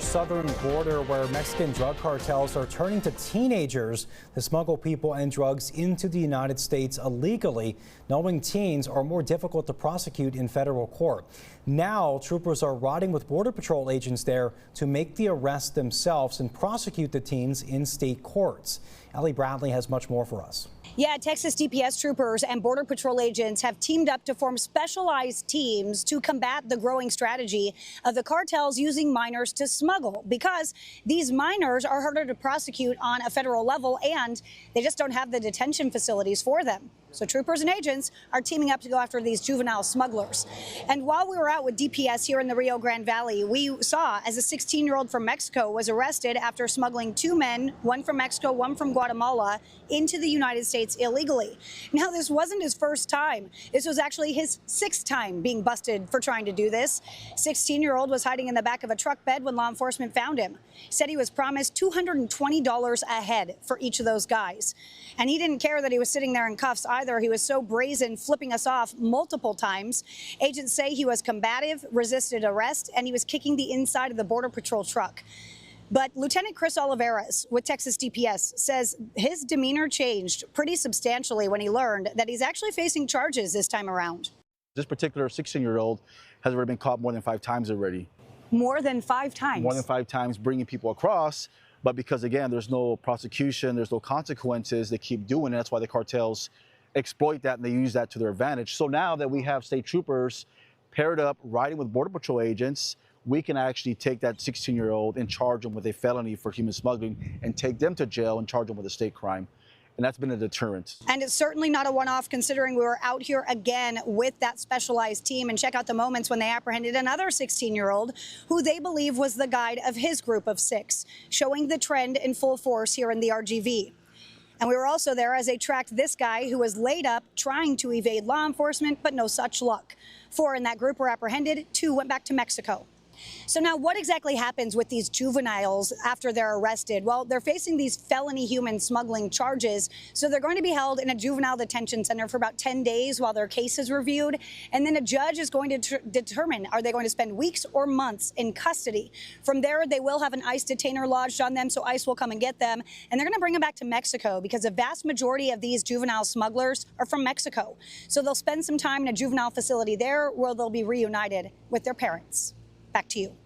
our southern border, where Mexican drug cartels are turning to teenagers to smuggle people and drugs into the United States illegally, knowing teens are more difficult to prosecute in federal court. Now, troopers are riding with Border Patrol agents there to make the arrest themselves and prosecute the teens in state courts. Ellie Bradley has much more for us. Yeah, Texas DPS troopers and Border Patrol agents have teamed up to form specialized teams to combat the growing strategy of the cartels using minors to smuggle, because these minors are harder to prosecute on a federal level and they just don't have the detention facilities for them. So troopers and agents are teaming up to go after these juvenile smugglers. And while we were out with DPS here in the Rio Grande Valley, we saw as a 16-year-old from Mexico was arrested after smuggling two men, one from Mexico, one from Guatemala, into the United States illegally. Now, this wasn't his first time. This was actually his sixth time being busted for trying to do this. 16-year-old was hiding in the back of a truck bed when law enforcement found him. He said he was promised $220 a head for each of those guys. And he didn't care that he was sitting there in cuffs either. He was so brazen, flipping us off multiple times. Agents say he was combative, resisted arrest, and he was kicking the inside of the Border Patrol truck. But Lieutenant Chris Oliveras with Texas DPS says his demeanor changed pretty substantially when he learned that he's actually facing charges this time around. This particular 16-year-old has already been caught more than 5 times already. More than 5 times? More than 5 times bringing people across. But because, again, there's no prosecution, there's no consequences, they keep doing it. That's why the cartels exploit that and they use that to their advantage. So now that we have state troopers paired up, riding with Border Patrol agents, we can actually take that 16-year-old and charge them with a felony for human smuggling and take them to jail and charge them with a state crime. And that's been a deterrent. And it's certainly not a one-off, considering we were out here again with that specialized team. And check out the moments when they apprehended another 16-year-old who they believe was the guide of his group of 6, showing the trend in full force here in the RGV. And we were also there as they tracked this guy who was laid up trying to evade law enforcement, but no such luck. 4 in that group were apprehended, 2 went back to Mexico. So now what exactly happens with these juveniles after they're arrested? Well, they're facing these felony human smuggling charges. So they're going to be held in a juvenile detention center for about 10 days while their case is reviewed. And then a judge is going to determine, are they going to spend weeks or months in custody? From there, they will have an ICE detainer lodged on them, so ICE will come and get them. And they're going to bring them back to Mexico because the vast majority of these juvenile smugglers are from Mexico. So they'll spend some time in a juvenile facility there where they'll be reunited with their parents. Back to you.